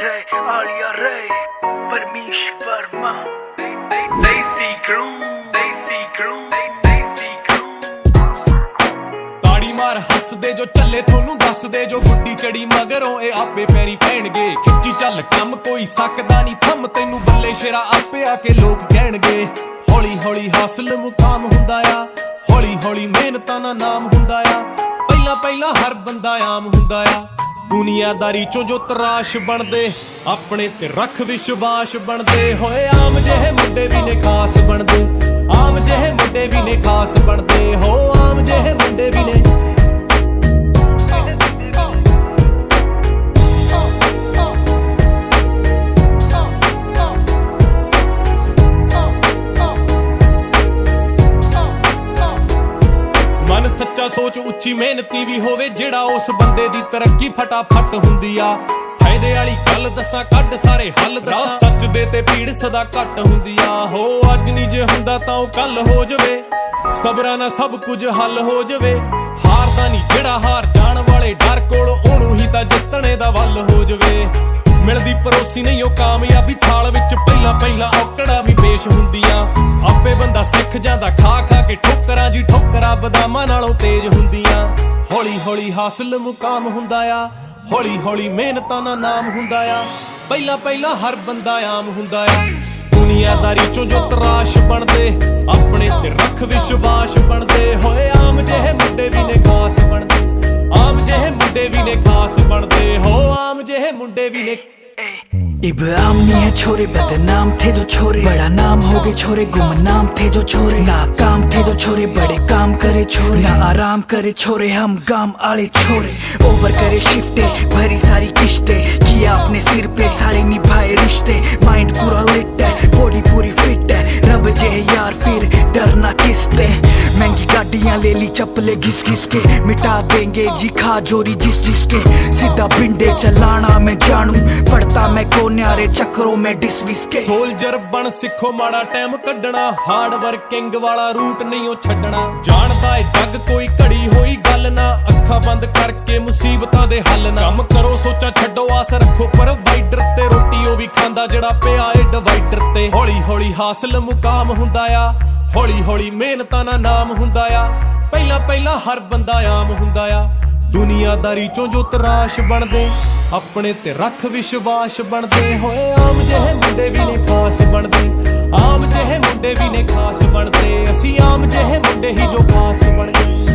रे आलिया रे परमेश वर्मा देसी क्रू देसी क्रू देसी क्रू ताड़ी मार हस दे जो चले थोनू दस दे जो गुड्डी चढ़ी मगरों ए आपे पैरी पैणगे खिच्ची चल कम कोई सकदा नहीं थम तैनू बल्ले शेरा आपे आके लोग कहणगे हौली हौली हासिल मुकाम हुंदा आ हौली हौली मेहनतां दा नाम हुंदा आ पहला पहला हर बंदा आम हुंदा आ दुनियादारी चों जो तराश बनदे अपने ते रख विश्वास बनदे होए आम जेहे मुंडे भी ने खास बनदे आम जेहे मुंडे भी ने खास बनदे हो आम जेहे मुंडे भी ने मन सच्चा सोच उच्ची मेहनती भी होवे जेड़ा उस बंदे दी तरक्की फटाफट हुंदी आ फायदे वाली गल दसा कड सारे हल दसा सच दे ते पीड़ सदा घट हुंदी आ हो अज नहीं जे हुंदा तां कल हो जवे सबरा ना सब कुछ हल हो जवे हारदा नहीं जेड़ा हार जाण वाले डर कोल ओनू ही तां जितणे दा वल हो जवे मिलदी परोसी नहीं ओ कामयाबी थाल विच पहला पहला औकड़ा भी पेश हुंदियां आपे बंदा सिख जांदा खा खा के ठोकरां जी ठोकरां बदामां नालों तेज हुंदियां हौली हौली हासिल मुकाम हुंदा आ हौली हौली मेहनतां दा नाम हुंदा आ पहला पहला हर बंदा आम हुंदा आ दुनियादारी चों जो तराश बनदे अपने ते रख विश्वास बनदे होए आम जेहे मुंडे भी ने खास बनदे आम जेहे मुंडे भी ने खास बनदे हो आम जेहे मुंडे भी ने इब्राहिम नहीं है छोरे बदनाम थे जो छोरे बड़ा नाम हो गए छोरे गुमनाम थे जो छोरे नाकाम थे जो छोरे बड़े काम करे छोरे ना आराम करे छोरे हम गाम आले छोरे ओवर करे शिफ्टे भरी सारी किश्ते किया अपने सिर पे सारे निभाए रिश्ते माइंड पूरा लिट है बॉडी पूरी फिट है रब जे यार फिर डरना किसते महंगी गाड़ियां ले ली चप्पले घिस घिस के मिटा देंगे जी खा जोरी जिस जिसके सीधा बिंडे चलाना मैं जानू पड़ता मैं न्यारे चक्रों में डिसविस के सोल्जर बन सिखो माड़ा टाइम कड्डना हार्ड वर्किंग वाला रूट नहीं ओ छड्डना जानदा है जग कोई घड़ी होई गल ना अखा बंद करके मुसीबतां दे हल ना कम करो सोचा छड्डो आस रखो प्रोवाइडर ते रोटी ओ भी खांदा जेड़ा पिया ए डिवाइडर ते हौली हौली हासिल मुकाम हुंदा आ हौली हौली मेहनतां दा नाम हुंदा आ पहला पहला हर बंदा आम हुंदा आ दुनियादारी चों जो तराश बनदे अपने ते रख विश्वास बनदे होए आम जेहे मुंडे भी ने खास बनदे आम जेहे मुंडे भी ने खास बनदे असी आम जेहे मुंडे ही जो खास बन गए।